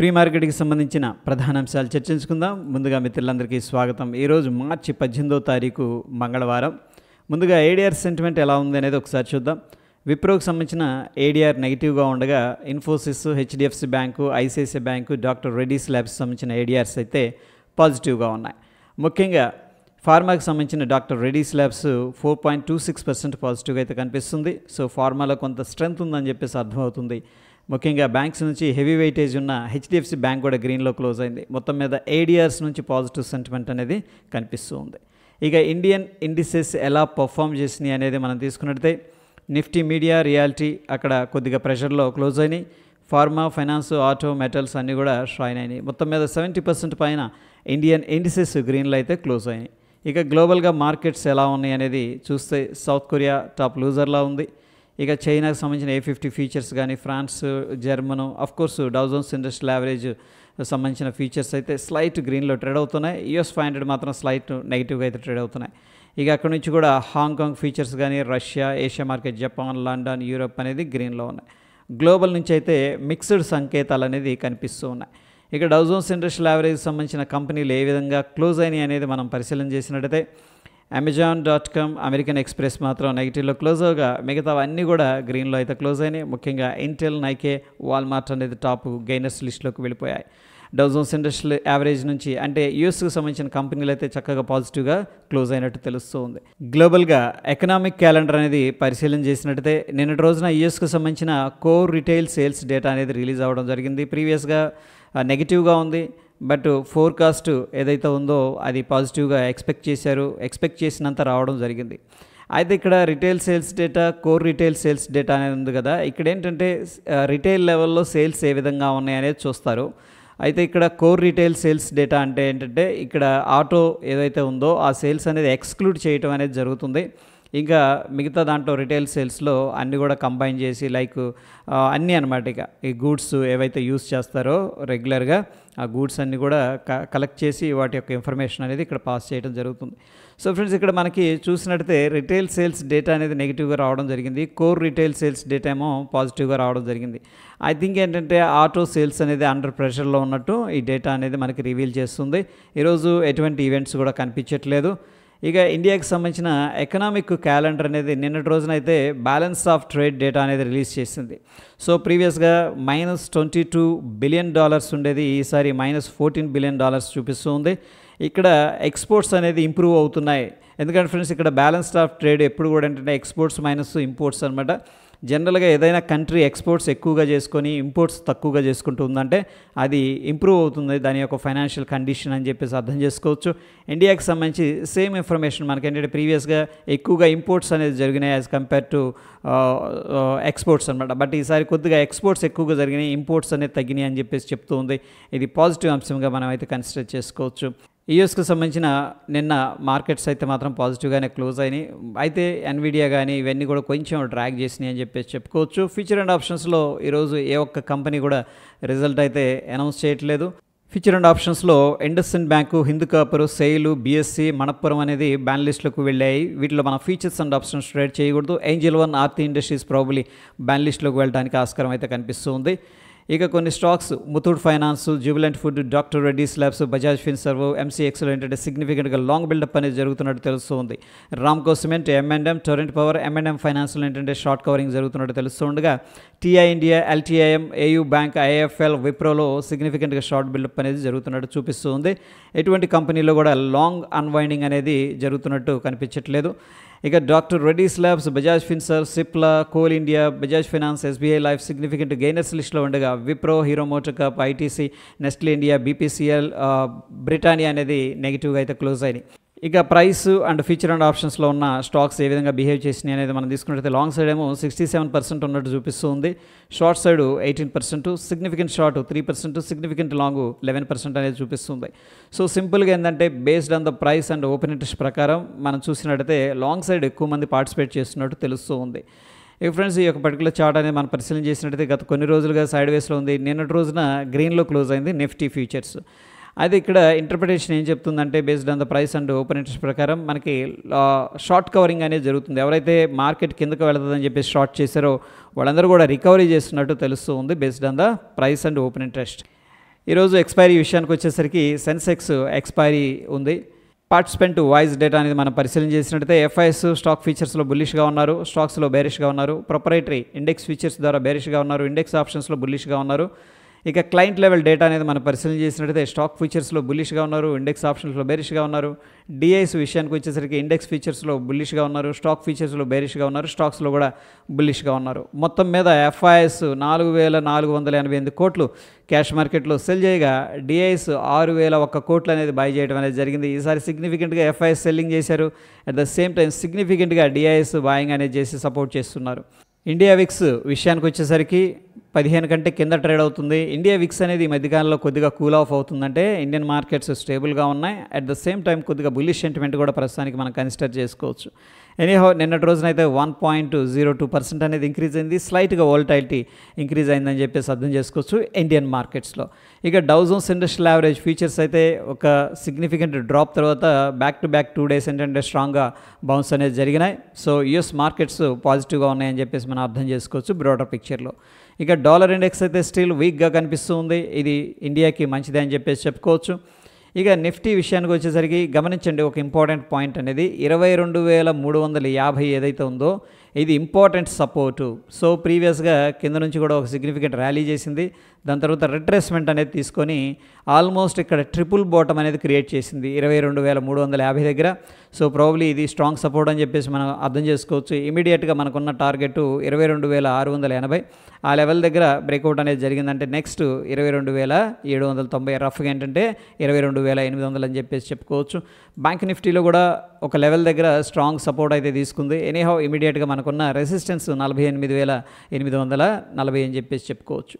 Pre మార్కెట్కి సంబంధించిన ప్రధాన అంశాలు చర్చించుకుందాం. ముందుగా మిత్రులందరికీ స్వాగతం. ఈరోజు మార్చి 18వ తారీఖు మంగళవారం. ముందుగా ఏడిఆర్ సెంటిమెంట్ ఎలా ఉంది అనేది ఒకసారి చూద్దాం. విప్రోకి సంబంధించిన ఏడిఆర్ నెగిటివ్గా ఉండగా Infosys, HDFC bank, ICICI bank, doctor Reddy's labs సంబంధించిన ఏడిఆర్స్ అయితే పాజిటివ్గా ఉన్నాయి. ముఖ్యంగా ఫార్మాకి సంబంధించిన డాక్టర్ రెడ్డీస్ ల్యాబ్స్ 4.26% పాజిటివ్గా అయితే కనిపిస్తుంది. సో ఫార్మాలో కొంత స్ట్రెంగ్త్ ఉందని చెప్పేసి అర్థమవుతుంది. ముఖ్యంగా బ్యాంక్స్ నుంచి హెవీ వెయిటేజ్ ఉన్న హెచ్డిఎఫ్సి బ్యాంక్ కూడా గ్రీన్లో క్లోజ్ అయింది. మొత్తం మీద ఏడిఆర్స్ నుంచి పాజిటివ్ సెంటిమెంట్ అనేది కనిపిస్తూ ఉంది. ఇక ఇండియన్ ఇండిసెస్ ఎలా పర్ఫామ్ చేసినాయి అనేది మనం తీసుకున్నట్లయితే నిఫ్టీ, మీడియా, రియాలిటీ అక్కడ కొద్దిగా ప్రెషర్లో క్లోజ్ అయినాయి. ఫార్మా, ఫైనాన్స్, ఆటో, మెటల్స్ అన్నీ కూడా షైన్ అయినాయి. మొత్తం మీద 70% పైన ఇండియన్ ఇండిసెస్ గ్రీన్లో అయితే క్లోజ్ అయినాయి. ఇక గ్లోబల్గా మార్కెట్స్ ఎలా ఉన్నాయి అనేది చూస్తే సౌత్ కొరియా టాప్ లూజర్లా ఉంది. ఇక చైనాకు సంబంధించిన A50 ఫీచర్స్ కానీ, France, German, of course Dow Jones industrial average సంబంధించిన ఫీచర్స్ అయితే స్లైట్ గ్రీన్లో ట్రేడ్ అవుతున్నాయి. US 500 మాత్రం స్లైట్ నెగిటివ్గా అయితే ట్రేడ్ అవుతున్నాయి. ఇక అక్కడ నుంచి కూడా హాంకాంగ్ ఫీచర్స్ కానీ, Russia, Asia market, Japan, London, Europe అనేది గ్రీన్లో ఉన్నాయి. గ్లోబల్ నుంచి అయితే మిక్స్డ్ సంకేతాలు అనేది కనిపిస్తూ ఉన్నాయి. ఇక డౌ జోన్స్ ఇండస్ట్రియల్ యావరేజ్ సంబంధించిన కంపెనీలు ఏ విధంగా క్లోజ్ అయినాయి అనేది మనం పరిశీలన చేసినట్టయితే Amazon.com, అమెరికన్ ఎక్స్ప్రెస్ మాత్రం నెగిటివ్లో క్లోజ్ అవగా మిగతావన్నీ కూడా గ్రీన్లో అయితే క్లోజ్ అయినాయి. ముఖ్యంగా ఇంటెల్, నైకే, వాల్మార్ట్ అనేది టాప్ గెయినర్స్ లిస్టులోకి వెళ్ళిపోయాయి. డౌ జోన్స్ ఇండస్ట్రియల్ యావరేజ్ నుంచి అంటే యూఎస్కి సంబంధించిన కంపెనీలు అయితే చక్కగా పాజిటివ్గా క్లోజ్ అయినట్టు తెలుస్తూ ఉంది. గ్లోబల్గా ఎకనామిక్ క్యాలెండర్ అనేది పరిశీలన చేసినట్టయితే నిన్నటి రోజున యూఎస్కి సంబంధించిన కోర్ రిటైల్ సేల్స్ డేటా అనేది రిలీజ్ అవ్వడం జరిగింది. ప్రీవియస్గా నెగిటివ్గా ఉంది, బట్ ఫోర్కాస్ట్ ఏదైతే ఉందో అది పాజిటివ్గా ఎక్స్పెక్ట్ చేసినంత రావడం జరిగింది. అయితే ఇక్కడ retail sales data, core retail sales data అనేది ఉంది కదా, ఇక్కడ ఏంటంటే రిటైల్ లెవెల్లో సేల్స్ ఏ విధంగా ఉన్నాయి అనేది చూస్తారు. అయితే ఇక్కడ కోర్ రిటైల్ సేల్స్ డేటా అంటే ఏంటంటే ఇక్కడ ఆటో ఏదైతే ఉందో ఆ సేల్స్ అనేది ఎక్స్క్లూడ్ చేయటం అనేది జరుగుతుంది. ఇంకా మిగతా దాంట్లో రిటైల్ సేల్స్లో అన్నీ కూడా కంబైన్ చేసి లైక్ అన్నీ అనమాట. ఇక ఈ గూడ్స్ ఏవైతే యూస్ చేస్తారో రెగ్యులర్గా ఆ గూడ్స్ అన్నీ కూడా కలెక్ట్ చేసి వాటి యొక్క ఇన్ఫర్మేషన్ అనేది ఇక్కడ పాస్ చేయడం జరుగుతుంది. సో ఫ్రెండ్స్, ఇక్కడ మనకి చూసినట్టయితే రిటైల్ సేల్స్ డేటా అనేది నెగిటివ్గా రావడం జరిగింది. కోర్ రిటైల్ సేల్స్ డేటా ఏమో పాజిటివ్గా రావడం జరిగింది. ఐ థింక్ ఏంటంటే ఆటో సేల్స్ అనేది అండర్ ప్రెషర్లో ఉన్నట్టు ఈ డేటా అనేది మనకి రివీల్ చేస్తుంది. ఈరోజు ఎటువంటి ఈవెంట్స్ కూడా కనిపించట్లేదు. ఇక ఇండియాకి సంబంధించిన ఎకనామిక్ క్యాలెండర్ అనేది నిన్నటి రోజున అయితే బ్యాలెన్స్ ఆఫ్ ట్రేడ్ డేటా అనేది రిలీజ్ చేసింది. సో ప్రీవియస్గా -$22 బిలియన్ ఉండేది, ఈసారి -$14 బిలియన్ చూపిస్తూ ఉంది. ఇక్కడ ఎక్స్పోర్ట్స్ అనేది ఇంప్రూవ్ అవుతున్నాయి. ఎందుకంటే ఫ్రెండ్స్, ఇక్కడ బ్యాలెన్స్ ఆఫ్ ట్రేడ్ ఎప్పుడు కూడా ఏంటంటే ఎక్స్పోర్ట్స్ మైనస్ ఇంపోర్ట్స్ అనమాట. జనరల్గా ఏదైనా కంట్రీ ఎక్స్పోర్ట్స్ ఎక్కువగా చేసుకొని ఇంపోర్ట్స్ తక్కువగా చేసుకుంటూ ఉందంటే అది ఇంప్రూవ్ అవుతుంది, దాని యొక్క ఫైనాన్షియల్ కండిషన్ అని చెప్పేసి అర్థం చేసుకోవచ్చు. ఇండియాకి సంబంధించి సేమ్ ఇన్ఫర్మేషన్ మనకేంటంటే ప్రీవియస్గా ఎక్కువగా ఇంపోర్ట్స్ అనేది జరిగినాయి యాజ్ కంపేర్ టు ఎక్స్పోర్ట్స్ అనమాట. బట్ ఈసారి కొద్దిగా ఎక్స్పోర్ట్స్ ఎక్కువగా జరిగినాయి, ఇంపోర్ట్స్ అనేది తగ్గినాయి అని చెప్పేసి చెప్తూ ఉంది. ఇది పాజిటివ్ అంశంగా మనం అయితే కన్సిడర్ చేసుకోవచ్చు. యూఎస్కి సంబంధించిన నిన్న మార్కెట్స్ అయితే మాత్రం పాజిటివ్గానే క్లోజ్ అయినాయి. అయితే ఎన్విడియా కానీ ఇవన్నీ కూడా కొంచెం డ్రాగ్ చేసినాయి అని చెప్పేసి చెప్పుకోవచ్చు. ఫ్యూచర్ అండ్ ఆప్షన్స్లో ఈరోజు ఏ ఒక్క కంపెనీ కూడా రిజల్ట్ అయితే అనౌన్స్ చేయట్లేదు. ఫ్యూచర్ అండ్ ఆప్షన్స్లో IndusInd bank, Hindu copper, SAIL, BSC, Manappuram అనేది బ్యాన్ లిస్టులకు వెళ్ళాయి. వీటిలో మన ఫీచర్స్ అండ్ ఆప్షన్స్ ట్రేడ్ చేయకూడదు. Angel one, Aarti industries probably ban లిస్టులోకి వెళ్ళడానికి ఆస్కారం అయితే కనిపిస్తుంది. ఇక కొన్ని stocks Muthoot finance, Jubilant food, doctor Reddy's labs, Bajaj Finserv, MCXలో ఏంటంటే సిగ్నిఫికెంట్గా లాంగ్ బిల్డప్ అనేది జరుగుతున్నట్టు తెలుస్తుంది. Ramco cement, M&M, Torrent power, M&M ఫైనాన్స్లో ఏంటంటే షార్ట్ కవరింగ్ జరుగుతున్నట్టు తెలుస్తుండగా TI India, LTIM, AU bank, IIFL, విప్రోలో సిగ్నిఫికెంట్గా షార్ట్ బిల్డప్ అనేది జరుగుతున్నట్టు చూపిస్తుంది. ఎటువంటి కంపెనీలో కూడా లాంగ్ అన్వైండింగ్ అనేది జరుగుతున్నట్టు కనిపించట్లేదు. ఇక doctor Reddy's labs, Bajaj Finserv, Cipla, Coal India, Bajaj Finance, SBI Life significant gainers లిస్టులో ఉండగా Wipro, Hero MotoCorp, ITC, Nestle India, BPCL, Britannia అనేది నెగిటివ్గా అయితే క్లోజ్ అయినాయి. ఇక ప్రైస్ అండ్ ఫ్యూచర్ అండ్ ఆప్షన్స్లో ఉన్న స్టాక్స్ ఏ విధంగా బిహేవ్ చేసినాయి అనేది మనం తీసుకున్నట్లయితే లాంగ్ సైడ్ ఏమో 67% ఉన్నట్టు చూపిస్తుంది. Short side 18%, significant short 3%, significant long 11% అనేది చూపిస్తుంది. సో సింపుల్గా ఏంటంటే based on the price and open interest ప్రకారం మనం చూసినట్టయితే లాంగ్ సైడ్ ఎక్కువ మంది పార్టిసిపేట్ చేస్తున్నట్టు తెలుస్తూ ఉంది. ఇక ఫ్రెండ్స్, ఈ యొక్క పర్టికులర్ చార్ట్ అనేది మనం పరిశీలన చేసినట్టయితే గత కొన్ని రోజులుగా సైడ్ వేస్లో ఉంది. నిన్నటి రోజున గ్రీన్లో క్లోజ్ అయింది నిఫ్టీ ఫ్యూచర్స్. అయితే ఇక్కడ ఇంటర్ప్రిటేషన్ ఏం చెప్తుందంటే based on the price and open interest ప్రకారం మనకి షార్ట్ కవరింగ్ అనేది జరుగుతుంది. ఎవరైతే మార్కెట్ కిందకు వెళుతుందని చెప్పేసి షార్ట్ చేశారో వాళ్ళందరూ కూడా రికవరీ చేస్తున్నట్టు తెలుస్తూ ఉంది based on the price and open interest. ఈరోజు ఎక్స్పైరీ విషయానికి వచ్చేసరికి సెన్సెక్స్ ఎక్స్పైరీ ఉంది. పార్టిసిపెంట్ వాయిస్ డేటా అనేది మనం పరిశీలన చేసినట్టయితే ఎఫ్ఐఎస్ స్టాక్ ఫీచర్స్లో బుల్లిష్గా ఉన్నారు, స్టాక్స్లో బేరిష్గా ఉన్నారు. ప్రొపరైటరీ ఇండెక్స్ ఫీచర్స్ ద్వారా బేరిష్గా ఉన్నారు, ఇండెక్స్ ఆప్షన్స్లో బుల్లిష్గా ఉన్నారు. ఇక క్లయింట్ లెవెల్ డేటా అనేది మనం పరిశీలన చేసినట్టయితే స్టాక్ ఫీచర్స్లో బుల్లిష్గా ఉన్నారు, ఇండెక్స్ ఆప్షన్స్లో బేరిష్గా ఉన్నారు. డిఐస్ విషయానికి వచ్చేసరికి ఇండెక్స్ ఫీచర్స్లో బుల్లిష్గా ఉన్నారు, స్టాక్ ఫీచర్స్లో బేరిష్గా ఉన్నారు, స్టాక్స్లో కూడా బుల్లిష్గా ఉన్నారు. మొత్తం మీద ఎఫ్ఐఎస్ 4,488 కోట్లు క్యాష్ మార్కెట్లో సెల్ చేయగా డిఐస్ 6,001 కోట్లు అనేది బై చేయడం అనేది జరిగింది. ఈసారి సిగ్నిఫికెంట్గా ఎఫ్ఐఎస్ సెల్లింగ్ చేశారు, అట్ ద సేమ్ టైం సిగ్నిఫికెంట్గా డిఐఎస్ బాయింగ్ అనేది చేసి సపోర్ట్ చేస్తున్నారు. ఇండియా విక్స్ విషయానికి వచ్చేసరికి 15 కంటే కింద ట్రేడ్ అవుతుంది. ఇండియా విక్స్ అనేది ఈ మధ్యకాలంలో కొద్దిగా కూల్ ఆఫ్ అవుతుందంటే ఇండియన్ మార్కెట్స్ స్టేబుల్గా ఉన్నాయి, అట్ ద సేమ్ టైం కొద్దిగా బుల్లిష్ సెంటిమెంట్ కూడా ప్రస్తుతానికి మనం కన్సిడర్ చేసుకోవచ్చు. ఎనీహౌ నిన్నటి రోజునైతే 1.02% అనేది ఇంక్రీజ్ అయింది, స్లైట్గా వోల్టైలిటీ ఇంక్రీజ్ అయిందని చెప్పేసి అర్థం చేసుకోవచ్చు ఇండియన్ మార్కెట్స్లో. ఇక Dow Jones industrial average futures అయితే ఒక సిగ్నిఫికెంట్ డ్రాప్ తర్వాత బ్యాక్ టు బ్యాక్ 2 days ఏంటంటే స్ట్రాంగ్గా బౌన్స్ అనేది జరిగినాయి. సో యూఎస్ మార్కెట్స్ పాజిటివ్గా ఉన్నాయని చెప్పేసి మనం అర్థం చేసుకోవచ్చు బ్రోడర్ పిక్చర్లో. ఇక డాలర్ ఇండెక్స్ అయితే స్టిల్ వీక్గా కనిపిస్తుంది, ఇది ఇండియాకి మంచిదే అని చెప్పేసి చెప్పుకోవచ్చు. ఇక నిఫ్టీ విషయానికి వచ్చేసరికి గమనించండి, ఒక ఇంపార్టెంట్ పాయింట్ అనేది 22,350 ఏదైతే ఉందో ఇది ఇంపార్టెంట్ సపోర్టు. సో ప్రీవియస్గా కింద నుంచి కూడా ఒక సిగ్నిఫికెంట్ ర్యాలీ చేసింది, దాని తర్వాత రిట్రేస్మెంట్ అనేది తీసుకొని ఆల్మోస్ట్ ఇక్కడ ట్రిపుల్ బాటమ్ అనేది క్రియేట్ చేసింది 22,350 దగ్గర. సో ప్రాబ్లీ ఇది స్ట్రాంగ్ సపోర్ట్ అని చెప్పేసి మనం అర్థం చేసుకోవచ్చు. ఇమీడియట్గా మనకున్న టార్గెట్ 22,680, ఆ లెవెల్ దగ్గర బ్రేక్అవుట్ అనేది జరిగిందంటే నెక్స్ట్ 22,790, రఫ్గా ఏంటంటే 22,800 అని చెప్పేసి చెప్పుకోవచ్చు. బ్యాంక్ నిఫ్టీలో కూడా ఒక లెవెల్ దగ్గర స్ట్రాంగ్ సపోర్ట్ అయితే తీసుకుంది. ఎనీహౌ ఇమీడియట్గా మనకున్న రెసిస్టెన్స్ 48,840 అని చెప్పేసి చెప్పుకోవచ్చు.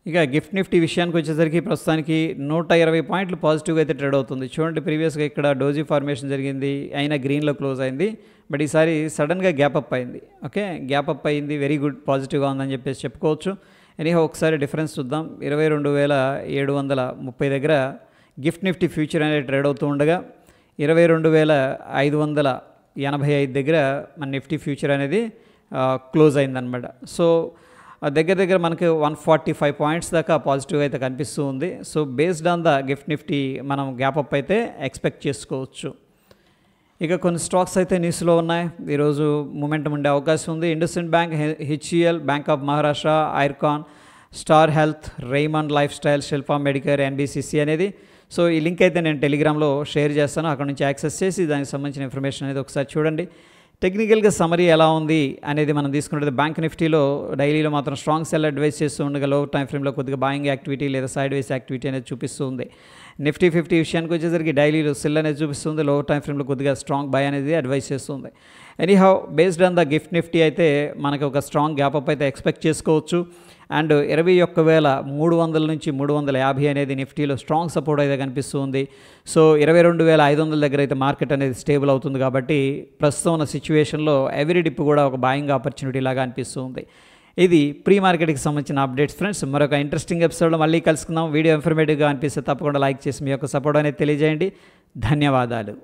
ఇక గిఫ్ట్ నిఫ్టీ విషయానికి వచ్చేసరికి ప్రస్తుతానికి 120 పాయింట్లు పాజిటివ్గా అయితే ట్రేడ్ అవుతుంది. చూడండి, ప్రీవియస్గా ఇక్కడ డోజీ ఫార్మేషన్ జరిగింది, అయినా గ్రీన్లో క్లోజ్ అయింది, బట్ ఈసారి సడన్గా గ్యాప్ అప్ అయింది. ఓకే, గ్యాప్ అప్ అయింది, వెరీ గుడ్, పాజిటివ్గా ఉందని చెప్పేసి చెప్పుకోవచ్చు. ఎనీహో ఒకసారి డిఫరెన్స్ చూద్దాం. 22,730 దగ్గర గిఫ్ట్ నిఫ్టీ ఫ్యూచర్ అనేది ట్రేడ్ అవుతూ ఉండగా 22,585 దగ్గర మన నిఫ్టీ ఫ్యూచర్ అనేది క్లోజ్ అయిందనమాట. సో దగ్గర మనకి 145 పాయింట్స్ దాకా పాజిటివ్ అయితే కనిపిస్తూ ఉంది. So based on the gift Nifty మనం గ్యాప్ అప్ అయితే ఎక్స్పెక్ట్ చేసుకోవచ్చు. ఇక కొన్ని స్టాక్స్ అయితే న్యూస్లో ఉన్నాయి, ఈరోజు మూమెంటం ఉండే అవకాశం ఉంది. IndusInd bank, HEL, bank of Maharashtra, Ircon, star health, Raymond life style, Shilpa Medicare, NBCC అనేది. సో ఈ లింక్ అయితే నేను టెలిగ్రామ్లో షేర్ చేస్తాను, అక్కడ నుంచి యాక్సెస్ చేసి దానికి సంబంధించిన ఇన్ఫర్మేషన్ అనేది ఒకసారి చూడండి. టెక్నికల్గా సమరీ ఎలా ఉంది అనేది మనం తీసుకుంటే బ్యాంక్ నిఫ్టీలో డైలీలో మాత్రం స్ట్రాంగ్ సెల్ అడ్వైస్ చేస్తూ ఉండగా లో టైం ఫ్రేమ్లో కొద్దిగా బాయింగ్ యాక్టివిటీ లేదా సైడ్ వేస్ యాక్టివిటీ అనేది చూపిస్తూ ఉంది. నిఫ్టీ 50 విషయానికి వచ్చేసరికి డైలీలో సెల్ అనేది చూపిస్తుంది, లో టైం ఫ్రేమ్లో కొద్దిగా స్ట్రాంగ్ బై అనేది అడ్వైస్ చేస్తుంది. Anyhow based on the gift Nifty అయితే మనకి ఒక స్ట్రాంగ్ గ్యాప్ అప్ అయితే ఎక్స్పెక్ట్ చేసుకోవచ్చు. అండ్ 21,300 నుంచి 350 అనేది నిఫ్టీలో స్ట్రాంగ్ సపోర్ట్ అయితే కనిపిస్తుంది. సో 22,500 దగ్గర అయితే మార్కెట్ అనేది స్టేబుల్ అవుతుంది కాబట్టి ప్రస్తుతం ఉన్న సిచ్యువేషన్లో ఎవ్రీ డిప్ కూడా ఒక బాయింగ్ ఆపర్చునిటీ లాగా అనిపిస్తుంది. ఇది ప్రీ మార్కెట్కి సంబంధించిన అప్డేట్స్ ఫ్రెండ్స్. మరొక ఇంట్రెస్టింగ్ ఎపిసోడ్లో మళ్ళీ కలుసుకుందాం. వీడియో ఇన్ఫర్మేటివ్గా అనిపిస్తే తప్పకుండా లైక్ చేసి మీ యొక్క సపోర్ట్ అనేది తెలియజేయండి. ధన్యవాదాలు.